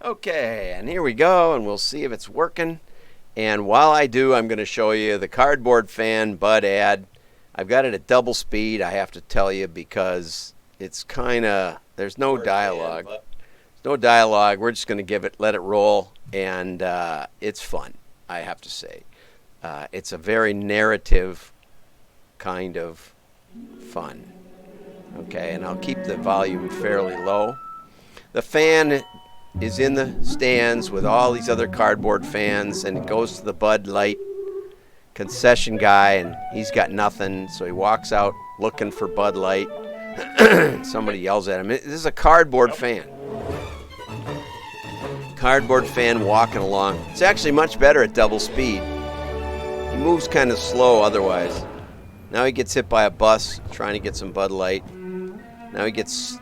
Okay, and here we go, and we'll see if it's working. And while I do, I'm going to show you the Cardboard Fan Bud ad. I've got it at double speed, I have to tell you, because it's kind of, there's no dialogue. There's no dialogue. We're just going to let it roll, and it's fun, I have to say. It's a very narrative kind of fun. Okay, and I'll keep the volume fairly low. The fan is in the stands with all these other cardboard fans, and it goes to the Bud Light concession guy, and he's got nothing, so he walks out looking for Bud Light. Somebody yells at him. This is a cardboard fan. Cardboard fan walking along. It's actually much better at double speed. He moves kind of slow otherwise. Now he gets hit by a bus trying to get some Bud Light. Now he gets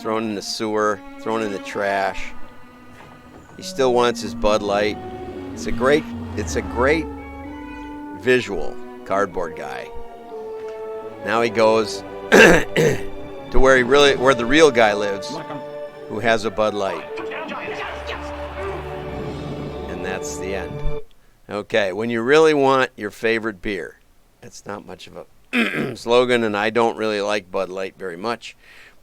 thrown in the sewer, thrown in the trash. He still wants his Bud Light. It's a great visual, cardboard guy. Now he goes to where the real guy lives, who has a Bud Light. And that's the end. Okay, when you really want your favorite beer. That's not much of a slogan, and I don't really like Bud Light very much,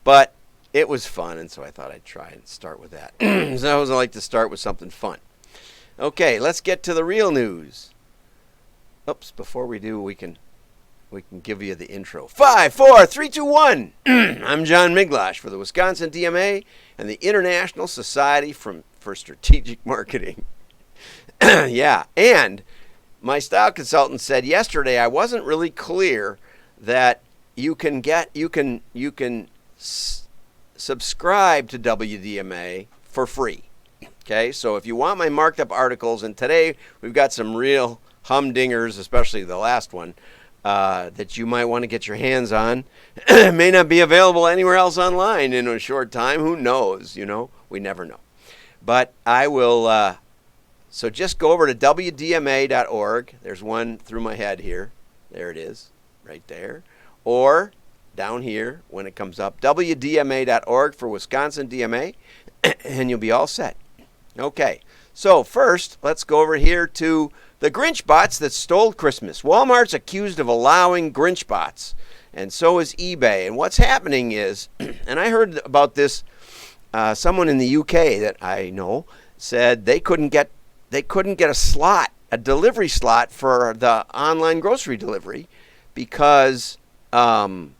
but it was fun, and so I thought I'd try and start with that. So I always like to start with something fun. Okay, let's get to the real news. Oops, before we do, we can give you the intro. 5, 4, 3, 2, 1. I'm John Miglash for the Wisconsin DMA and the International Society for Strategic Marketing. Yeah, and my style consultant said yesterday I wasn't really clear that you can subscribe to WDMA for free. Okay, so if you want my marked up articles, and today we've got some real humdingers, especially the last one, that you might want to get your hands on. May not be available anywhere else online in a short time. Who knows? We never know. But I will. So just go over to WDMA.org. There's one through my head here. There it is, right there. Or down here when it comes up, WDMA.org for Wisconsin DMA, and you'll be all set. Okay, so first, let's go over here to the Grinch bots that stole Christmas. Walmart's accused of allowing Grinch bots, and so is eBay. And what's happening is, and I heard about this, someone in the UK that I know said they couldn't get a delivery slot for the online grocery delivery because, wow.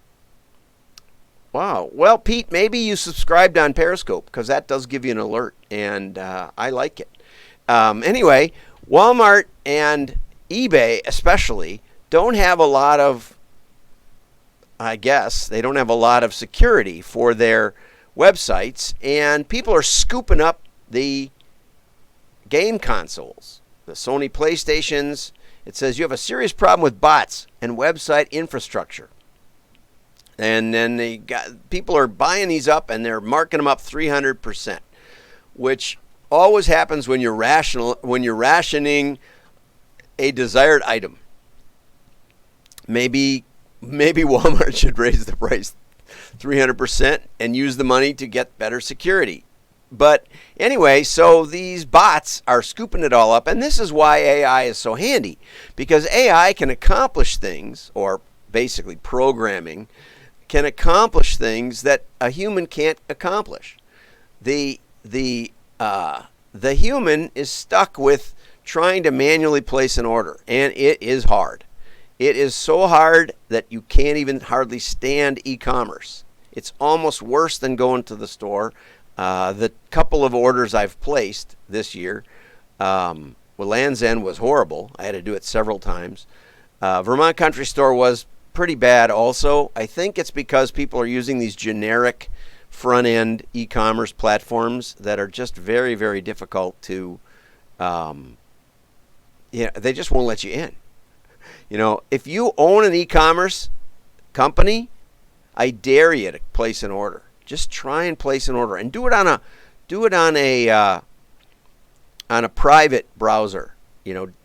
Well, Pete, maybe you subscribed on Periscope because that does give you an alert, and I like it. Anyway, Walmart and eBay especially don't have a lot of, I guess, they don't have a lot of security for their websites, and people are scooping up the game consoles, the Sony PlayStations. It says you have a serious problem with bots and website infrastructure. And then people are buying these up and they're marking them up 300%, which always happens when you're rationing a desired item. Maybe Walmart should raise the price 300% and use the money to get better security. But anyway, so these bots are scooping it all up, and this is why AI is so handy, because AI can accomplish things, or basically programming can accomplish things that a human can't accomplish. The human is stuck with trying to manually place an order, and it is hard. It is so hard that you can't even hardly stand e-commerce. It's almost worse than going to the store. The couple of orders I've placed this year, Land's End was horrible. I had to do it several times. Vermont Country Store was pretty bad also. I think it's because people are using these generic front-end e-commerce platforms that are just very, very difficult to, they just won't let you in. If you own an e-commerce company, I dare you to place an order. Just try and place an order, and do it on a private browser.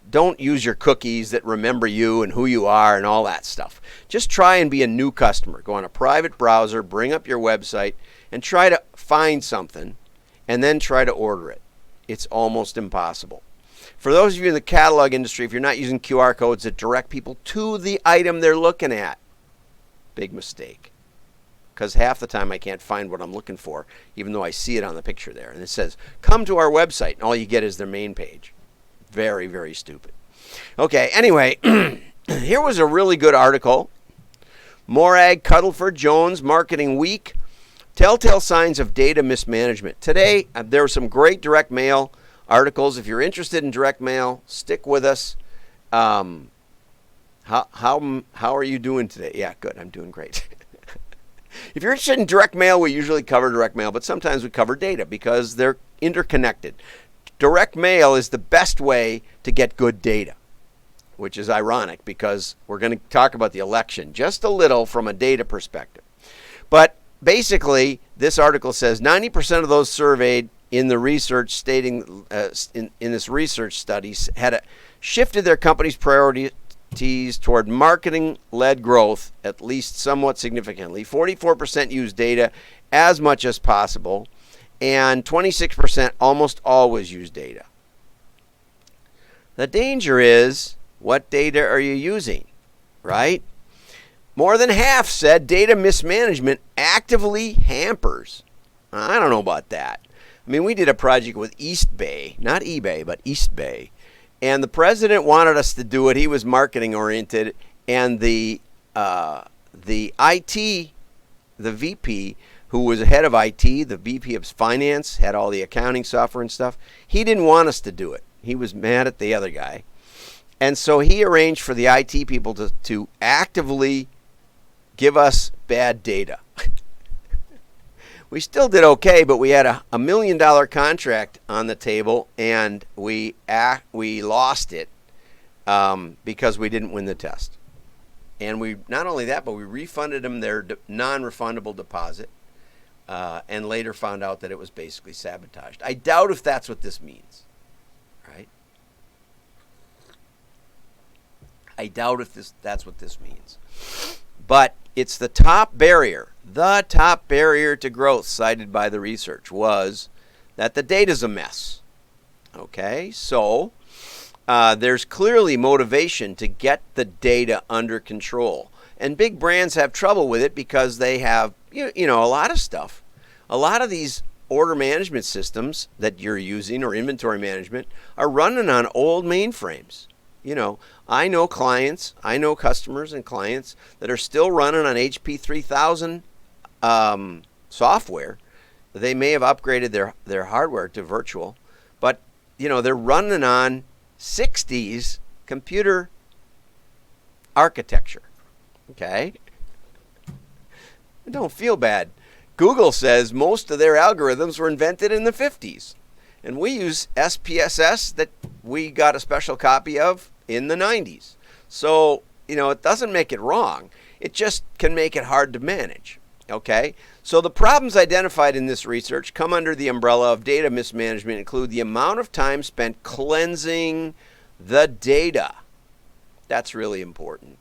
Don't use your cookies that remember you and who you are and all that stuff. Just try and be a new customer. Go on a private browser, bring up your website, and try to find something. and then try to order it. It's almost impossible. For those of you in the catalog industry, if you're not using QR codes that direct people to the item they're looking at, big mistake. Because half the time I can't find what I'm looking for, even though I see it on the picture there. And it says, come to our website, and all you get is their main page. Very, very stupid. Okay, anyway, here was a really good article. Morag Cuddleford Jones, Marketing Week, Telltale Signs of Data Mismanagement. Today, there were some great direct mail articles. If you're interested in direct mail, stick with us. How are you doing today? Yeah, good. I'm doing great. If you're interested in direct mail, we usually cover direct mail, but sometimes we cover data because they're interconnected. Direct mail is the best way to get good data, which is ironic because we're going to talk about the election just a little from a data perspective. But basically, this article says 90% of those surveyed in the research stating in this research studies had shifted their company's priorities toward marketing-led growth, at least somewhat significantly. 44% use data as much as possible, and 26% almost always use data. The danger is, what data are you using, right? More than half said data mismanagement actively hampers. I don't know about that. I mean, we did a project with East Bay, not eBay, but East Bay. And the president wanted us to do it. He was marketing oriented. And the IT, the VP, who was head of IT, the VP of finance, had all the accounting software and stuff. He didn't want us to do it. He was mad at the other guy. And so he arranged for the IT people to actively give us bad data. We still did okay, but we had a $1 million contract on the table, and we lost it because we didn't win the test. And we not only that, but we refunded them their non-refundable deposit, and later found out that it was basically sabotaged. I doubt if that's what this means, right? I doubt if that's what this means. But it's the top barrier. The top barrier to growth cited by the research was that the data's a mess. Okay, so there's clearly motivation to get the data under control. And big brands have trouble with it because they have, you know, a lot of stuff. A lot of these order management systems that you're using or inventory management are running on old mainframes. You know, I know clients, I know customers and clients that are still running on HP 3000 software. They may have upgraded their hardware to virtual, but you know, they're running on 60s computer architecture. Okay? Don't feel bad. Google says most of their algorithms were invented in the 50s. And we use SPSS that we got a special copy of in the 90s. So, you know, it doesn't make it wrong. It just can make it hard to manage. Okay? So the problems identified in this research come under the umbrella of data mismanagement, include the amount of time spent cleansing the data. That's really important.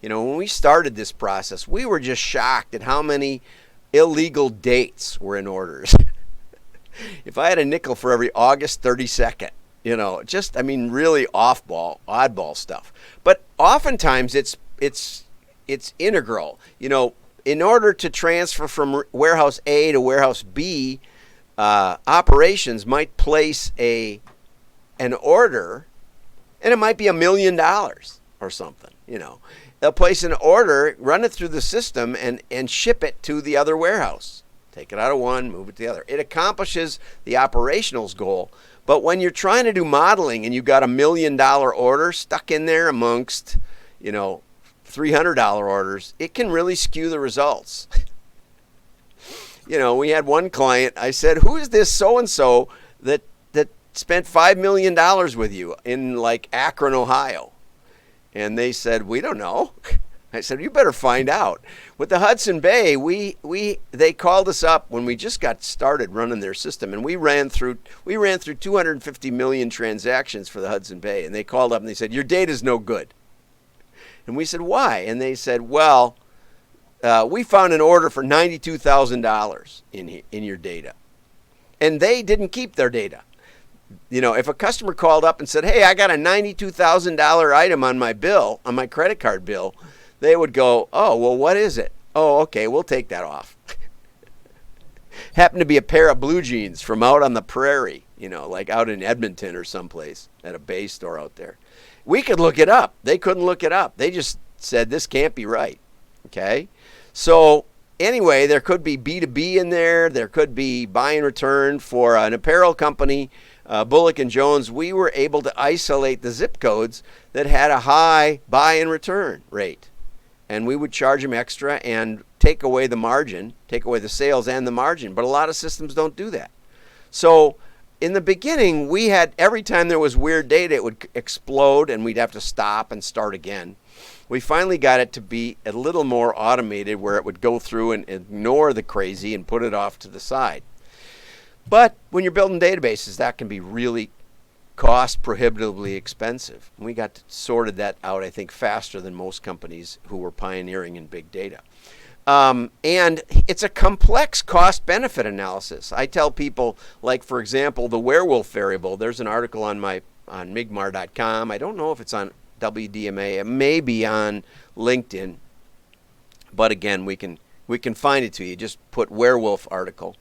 You know, when we started this process, we were just shocked at how many illegal dates were in orders. If I had a nickel for every August 32nd, you know, just, I mean, really oddball stuff. But oftentimes it's integral. You know, in order to transfer from warehouse A to warehouse B, operations might place an order, and it might be $1 million or something, you know. They'll place an order, run it through the system, and ship it to the other warehouse. Take it out of one, move it to the other. It accomplishes the operational's goal. But when you're trying to do modeling and you've got $1 million order stuck in there amongst, you know, $300 orders, it can really skew the results. You know, we had one client, I said, who is this so-and-so that spent $5 million with you in like Akron, Ohio? And they said, we don't know. I said, you better find out. With the Hudson Bay, they called us up when we just got started running their system, and we ran through 250 million transactions for the Hudson Bay, and they called up and they said, your data's no good. And we said, why? And they said, well, we found an order for $92,000 in your data. And they didn't keep their data. If a customer called up and said, hey, I got a $92,000 item on my bill, on my credit card bill, they would go, oh, well, what is it? Oh, okay, we'll take that off. Happened to be a pair of blue jeans from out on the prairie, like out in Edmonton or someplace at a Bay store out there. We could look it up. They couldn't look it up. They just said, this can't be right. Okay? So anyway, there could be B2B in there. There could be buy and return for an apparel company, Bullock & Jones. We were able to isolate the zip codes that had a high buy and return rate. And we would charge them extra and take away the margin, take away the sales and the margin. But a lot of systems don't do that. So in the beginning, we had, every time there was weird data, it would explode and we'd have to stop and start again. We finally got it to be a little more automated where it would go through and ignore the crazy and put it off to the side. But when you're building databases, that can be really cost prohibitively expensive. We got sorted that out, I think, faster than most companies who were pioneering in big data. And it's a complex cost-benefit analysis. I tell people, like, for example, the werewolf variable. There's an article on Migmar.com. I don't know if it's on WDMA. It may be on LinkedIn. But again, we can find it to you. Just put werewolf article.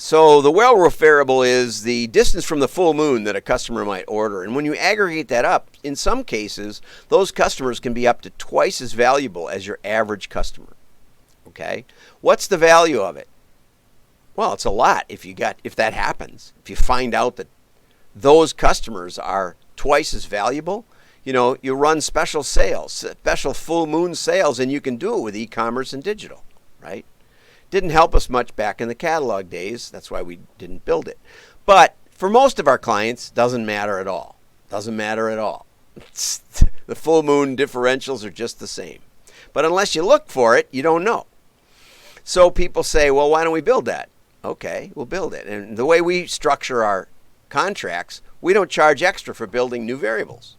So the werewolf variable is the distance from the full moon that a customer might order. And when you aggregate that up, in some cases, those customers can be up to twice as valuable as your average customer. Okay? What's the value of it? Well, it's a lot if that happens. If you find out that those customers are twice as valuable, you run special sales, special full moon sales, and you can do it with e-commerce and digital, right? Didn't help us much back in the catalog days. That's why we didn't build it. But for most of our clients, doesn't matter at all. Doesn't matter at all. The full moon differentials are just the same. But unless you look for it, you don't know. So people say, well, why don't we build that? Okay, we'll build it. And the way we structure our contracts, we don't charge extra for building new variables.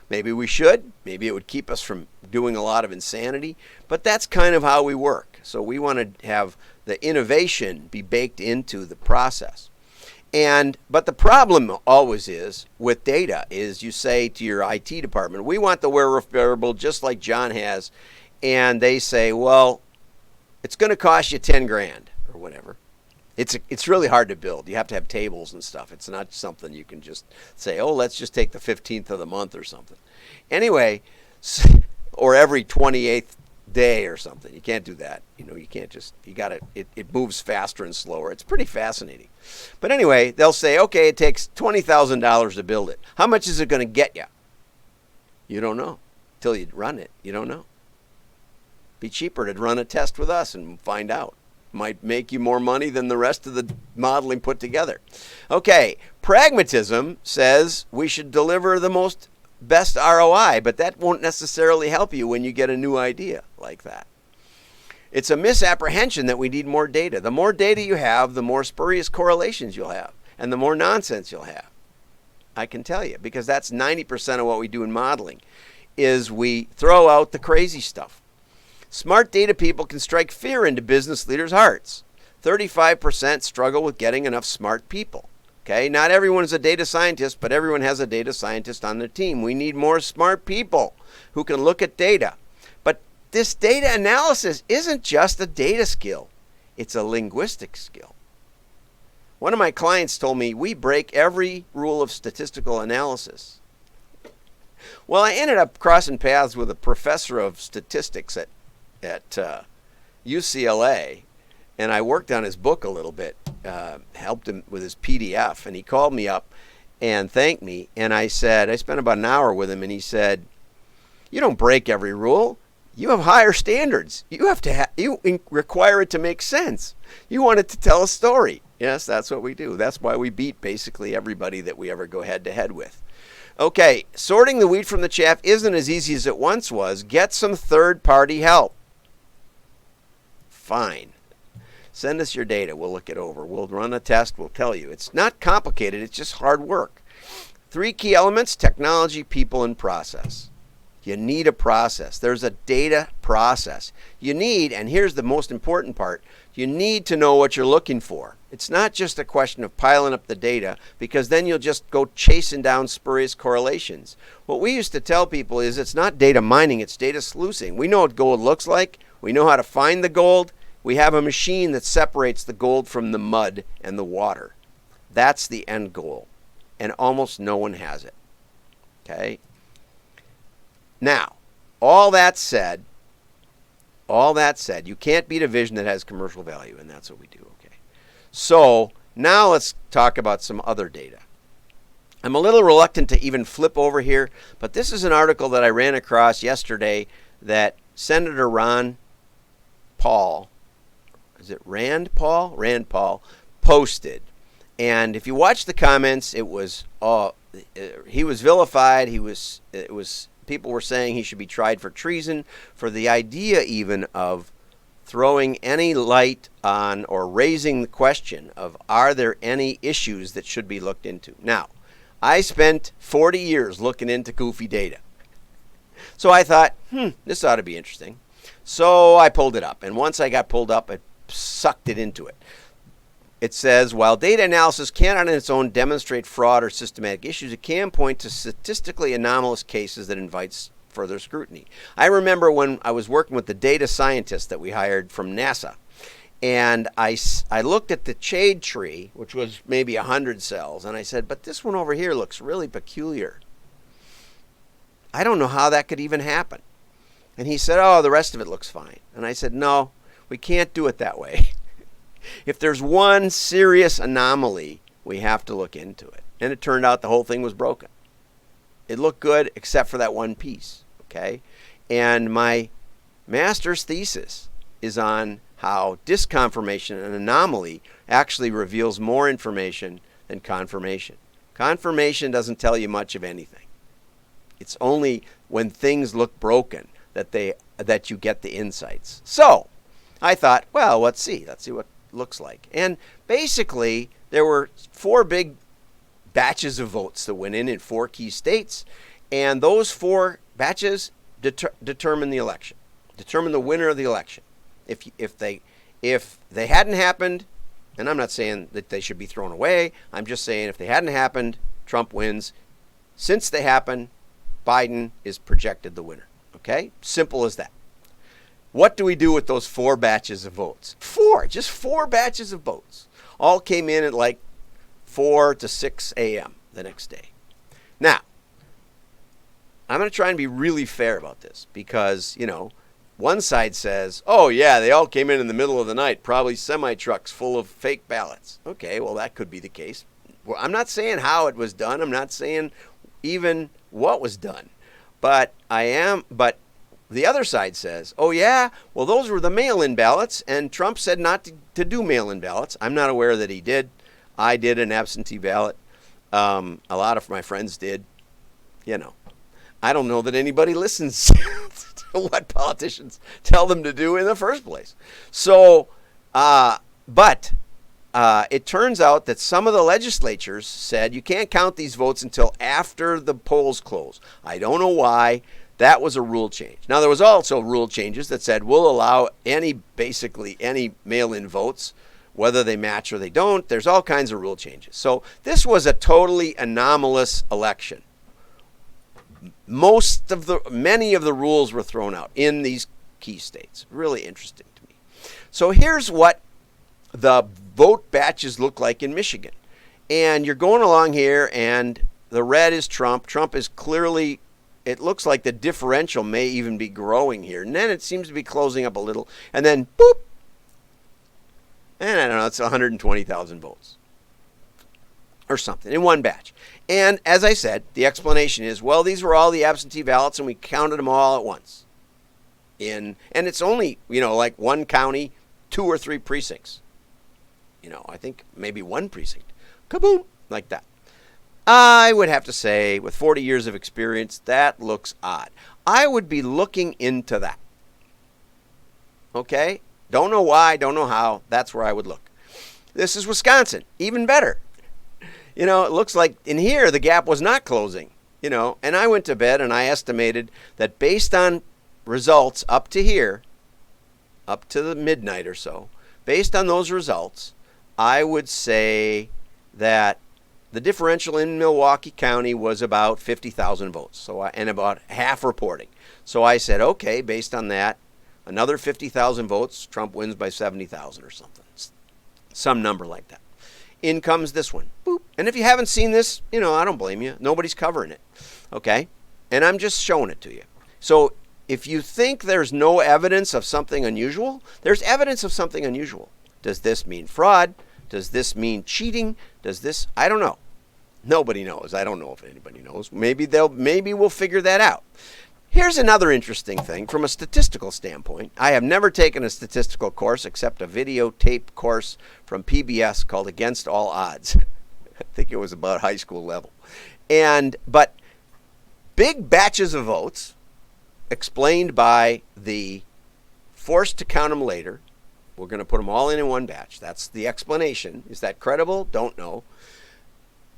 Maybe we should. Maybe it would keep us from doing a lot of insanity. But that's kind of how we work. So we want to have the innovation be baked into the process. But the problem always is with data is you say to your IT department, we want the werewolf variable just like John has. And they say, well, it's going to cost you 10 grand or whatever. It's really hard to build. You have to have tables and stuff. It's not something you can just say, oh, let's just take the 15th of the month or something. Anyway, or every 28th day or something. You can't do that. You can't just, it moves faster and slower. It's pretty fascinating. But anyway, they'll say, okay, it takes $20,000 to build it. How much is it going to get you? You don't know. Till you run it, you don't know. Be cheaper to run a test with us and find out. Might make you more money than the rest of the modeling put together. Okay, pragmatism says we should deliver the best ROI, but that won't necessarily help you when you get a new idea like that. It's a misapprehension that we need more data. The more data you have, the more spurious correlations you'll have, and the more nonsense you'll have. I can tell you, because that's 90% of what we do in modeling, is we throw out the crazy stuff. Smart data people can strike fear into business leaders' hearts. 35% struggle with getting enough smart people. Okay, not everyone is a data scientist, but everyone has a data scientist on their team. We need more smart people who can look at data. But this data analysis isn't just a data skill. It's a linguistic skill. One of my clients told me we break every rule of statistical analysis. Well, I ended up crossing paths with a professor of statistics at UCLA, and I worked on his book a little bit, helped him with his PDF, and he called me up and thanked me, and I spent about an hour with him, and he said, you don't break every rule. You have higher standards. You require it to make sense. You want it to tell a story. Yes, that's what we do. That's why we beat basically everybody that we ever go head-to-head with. Okay, sorting the wheat from the chaff isn't as easy as it once was. Get some third-party help. Fine. Send us your data. We'll look it over. We'll run a test. We'll tell you. It's not complicated. It's just hard work. 3 key elements: technology, people, and process. You need a process. There's a data process. You need, and here's the most important part, you need to know what you're looking for. It's not just a question of piling up the data, because then you'll just go chasing down spurious correlations. What we used to tell people is it's not data mining, it's data sluicing. We know what gold looks like. We know how to find the gold. We have a machine that separates the gold from the mud and the water. That's the end goal. And almost no one has it. Okay? Now, all that said, you can't beat a vision that has commercial value, and that's what we do. Okay. So now let's talk about some other data. I'm a little reluctant to even flip over here, but this is an article that I ran across yesterday that Senator Ron Paul, is it Rand Paul? Rand Paul posted. And if you watch the comments, it was he was vilified. People were saying he should be tried for treason, for the idea even of throwing any light on or raising the question of, are there any issues that should be looked into? Now, I spent 40 years looking into goofy data. So I thought, this ought to be interesting. So I pulled it up. And once I got pulled up, I sucked it into it. It says, while data analysis cannot on its own demonstrate fraud or systematic issues, it can point to statistically anomalous cases that invites further scrutiny. I remember when I was working with the data scientist that we hired from NASA, and I looked at the shade tree, which was maybe 100 cells, and I said, but this one over here looks really peculiar. I don't know how that could even happen. And he said, oh, the rest of it looks fine. And I said, no, we can't do it that way. If there's one serious anomaly, we have to look into it. And it turned out the whole thing was broken. It looked good except for that one piece, okay? And my master's thesis is on how disconfirmation, an anomaly, actually reveals more information than confirmation. Confirmation doesn't tell you much of anything. It's only when things look broken that you get the insights. So I thought, well, let's see what looks like. And basically, there were 4 big batches of votes that went in 4 key states, and those 4 batches determine the election, determine the winner of the election. If they hadn't happened, and I'm not saying that they should be thrown away, I'm just saying if they hadn't happened, Trump wins. Since they happened, Biden is projected the winner. Okay? Simple as that. What do we do with those 4 batches of votes? Just 4 batches of votes. All came in at like 4 to 6 a.m. the next day. Now, I'm going to try and be really fair about this because, one side says, oh yeah, they all came in the middle of the night, probably semi-trucks full of fake ballots. Okay, well that could be the case. Well, I'm not saying how it was done. I'm not saying even what was done. But the other side says, oh yeah, well those were the mail-in ballots, and Trump said not to do mail-in ballots. I'm not aware that he did. I did an absentee ballot. A lot of my friends did. I don't know that anybody listens to what politicians tell them to do in the first place. So, but it turns out that some of the legislatures said you can't count these votes until after the polls close. I don't know why. That was a rule change. Now, there was also rule changes that said we'll allow basically any mail-in votes, whether they match or they don't. There's all kinds of rule changes. So this was a totally anomalous election. Many of the rules were thrown out in these key states. Really interesting to me. So here's what the vote batches look like in Michigan. And you're going along here, and the red is Trump. Trump is clearly, it looks like the differential may even be growing here. And then it seems to be closing up a little. And then, boop. And I don't know, it's 120,000 votes. Or something, in one batch. And as I said, the explanation is, well, these were all the absentee ballots, and we counted them all at once. And it's only, like one county, 2 or 3 precincts. I think maybe 1 precinct. Kaboom! Like that. I would have to say, with 40 years of experience, that looks odd. I would be looking into that. Okay? Don't know why, don't know how. That's where I would look. This is Wisconsin. Even better. It looks like in here the gap was not closing. and I went to bed and I estimated that based on results up to here, up to the midnight or so, based on those results, I would say that the differential in Milwaukee County was about 50,000 votes, and about half reporting. So I said, okay, based on that, another 50,000 votes, Trump wins by 70,000 or something, some number like that. In comes this one. Boop. And if you haven't seen this, I don't blame you. Nobody's covering it. Okay? And I'm just showing it to you. So if you think there's no evidence of something unusual, there's evidence of something unusual. Does this mean fraud? Does this mean cheating? I don't know. Nobody knows. I don't know if anybody knows. Maybe we'll figure that out. Here's another interesting thing from a statistical standpoint. I have never taken a statistical course except a videotape course from PBS called Against All Odds. I think it was about high school level. But big batches of votes explained by the forced to count them later. We're going to put them all in one batch. That's the explanation. Is that credible? Don't know.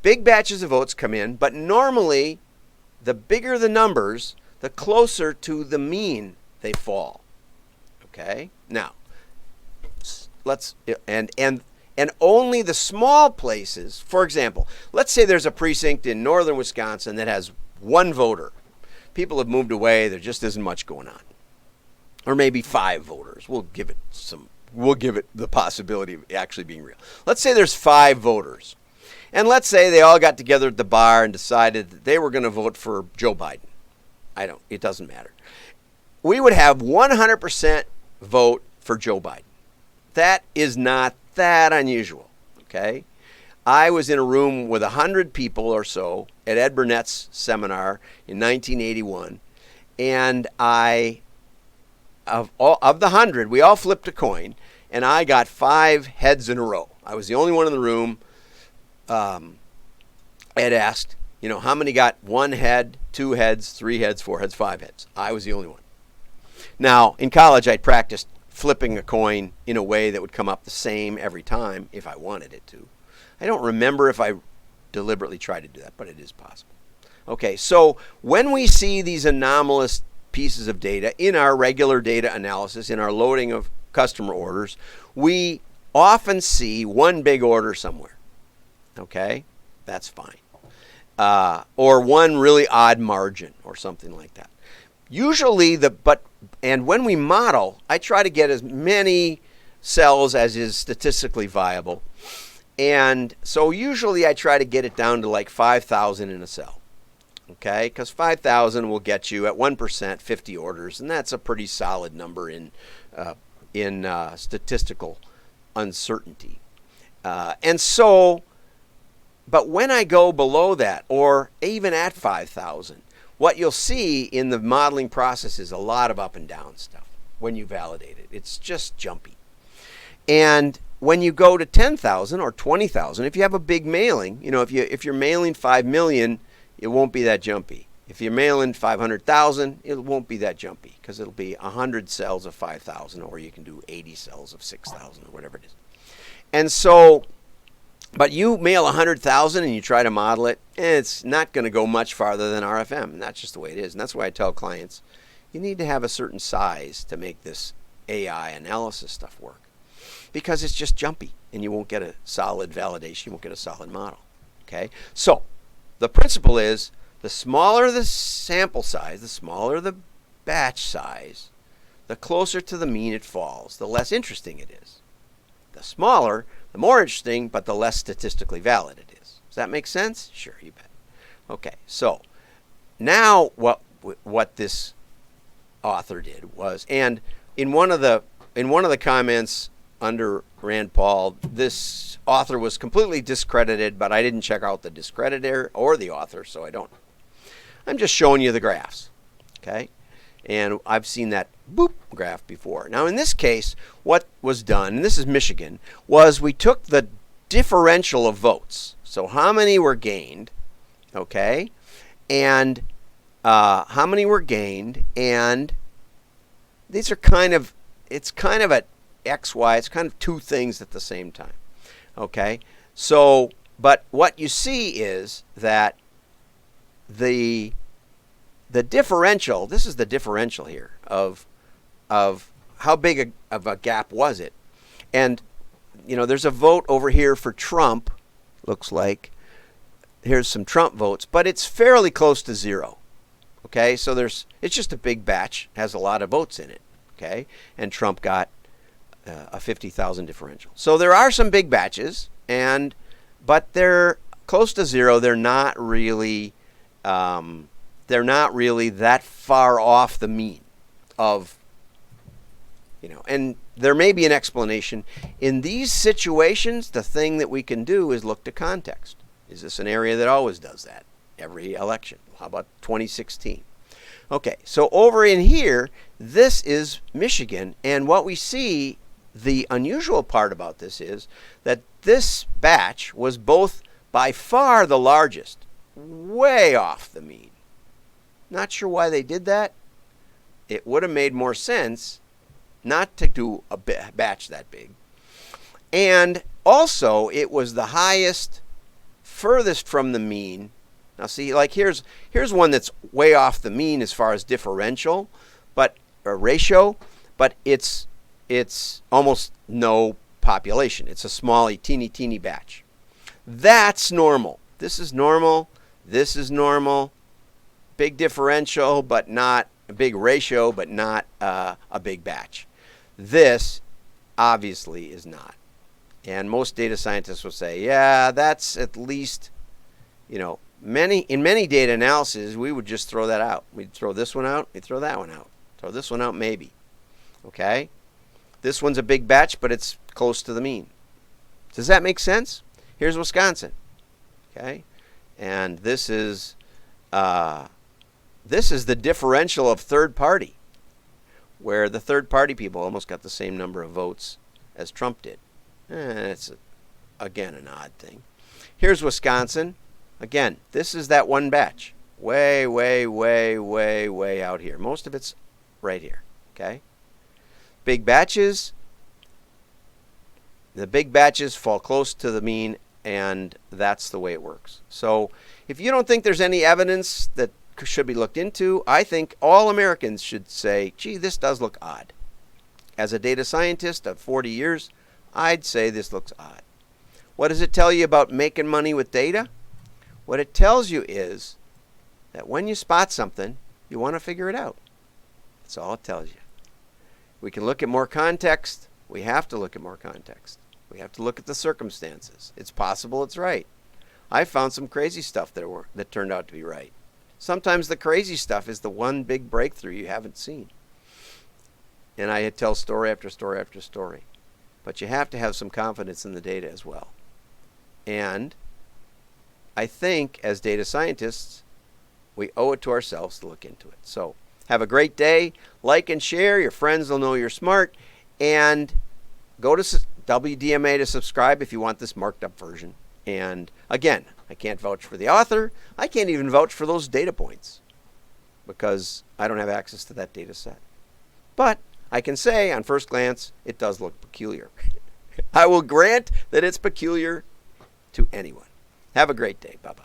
Big batches of votes come in, but normally the bigger the numbers, the closer to the mean they fall. Okay? Now, and only the small places, for example, let's say there's a precinct in northern Wisconsin that has one voter. People have moved away, there just isn't much going on. Or maybe 5 voters. We'll give it the possibility of actually being real. Let's say there's 5 voters. And let's say they all got together at the bar and decided that they were going to vote for Joe Biden. It doesn't matter. We would have 100% vote for Joe Biden. That is not that unusual, okay? I was in a room with 100 people or so at Ed Burnett's seminar in 1981, and of the 100, we all flipped a coin, and I got 5 heads in a row. I was the only one in the room. Ed asked, how many got 1 head, 2 heads, 3 heads, 4 heads, 5 heads? I was the only one. Now, in college, I'd practiced flipping a coin in a way that would come up the same every time if I wanted it to. I don't remember if I deliberately tried to do that, but it is possible. Okay, so when we see these anomalous pieces of data in our regular data analysis, in our loading of customer orders, we often see one big order somewhere. Okay, that's fine. Or one really odd margin or something like that. Usually and when we model, I try to get as many cells as is statistically viable. And so usually I try to get it down to like 5,000 in a cell. Okay, because 5,000 will get you at 1% 50 orders, and that's a pretty solid number in statistical uncertainty. But when I go below that, or even at 5,000, what you'll see in the modeling process is a lot of up and down stuff when you validate it. It's just jumpy. And when you go to 10,000 or 20,000, if you have a big mailing, if you're mailing 5 million, it won't be that jumpy. If you're mailing 500,000, it won't be that jumpy because it'll be 100 cells of 5,000, or you can do 80 cells of 6,000 or whatever it is. And so, but you mail 100,000 and you try to model it, it's not going to go much farther than RFM. And that's just the way it is. And that's why I tell clients, you need to have a certain size to make this AI analysis stuff work. Because it's just jumpy and you won't get a solid validation, you won't get a solid model. Okay? So, the principle is, the smaller the sample size, the smaller the batch size, the closer to the mean it falls, the less interesting it is. The smaller, the more interesting, but the less statistically valid it is. Does that make sense? Sure, you bet. Okay, so now what this author did was, and in one of the comments under Rand Paul, this author was completely discredited, but I didn't check out the discreditor or the author, so I don't. I'm just showing you the graphs, okay? And I've seen that boop graph before. Now, in this case, what was done, and this is Michigan, was we took the differential of votes. So how many were gained, okay? And how many were gained, and these are it's kind of a XY, it's kind of two things at the same time, okay? So, but what you see is that the differential, this is the differential here of how big of a gap was it. And, there's a vote over here for Trump, looks like. Here's some Trump votes, but it's fairly close to zero. Okay, so it's just a big batch, has a lot of votes in it. Okay, and Trump got a 50,000 differential. So there are some big batches, but they're close to zero. They're not really that far off the mean of, and there may be an explanation. In these situations, the thing that we can do is look to context. Is this an area that always does that every election? How about 2016? Okay, so over in here, this is Michigan, and what we see, the unusual part about this is that this batch was both by far the largest, way off the mean. Not sure why they did that. It would have made more sense not to do a batch that big. And also, it was the highest, furthest from the mean. Now see, like here's one that's way off the mean as far as differential, or ratio, but it's almost no population. It's a small, teeny batch. That's normal. This is normal. This is normal. Big differential, but not a big ratio, but not a big batch. This obviously is not. And most data scientists will say, yeah, that's at least, in many data analysis, we would just throw that out. We'd throw this one out, we'd throw that one out. Throw this one out maybe. Okay? This one's a big batch, but it's close to the mean. Does that make sense? Here's Wisconsin. Okay? And this is the differential of third party, where the third party people almost got the same number of votes as Trump did. It's, again, an odd thing. Here's Wisconsin. Again, this is that one batch. Way, way, way, way, way out here. Most of it's right here. Okay? Big batches. The big batches fall close to the mean, and that's the way it works. So if you don't think there's any evidence that should be looked into, I think all Americans should say, gee, this does look odd. As a data scientist of 40 years, I'd say this looks odd. What does it tell you about making money with data? What it tells you is that when you spot something, you want to figure it out. That's all it tells you. We can look at more context. We have to look at more context. We have to look at the circumstances. It's possible it's right. I found some crazy stuff that turned out to be right. Sometimes the crazy stuff is the one big breakthrough you haven't seen. And I tell story after story after story. But you have to have some confidence in the data as well. And I think as data scientists, we owe it to ourselves to look into it. So have a great day. Like and share. Your friends will know you're smart. And go to WDMA to subscribe if you want this marked up version. And again, I can't vouch for the author. I can't even vouch for those data points because I don't have access to that data set. But I can say on first glance, it does look peculiar. I will grant that it's peculiar to anyone. Have a great day. Bye-bye.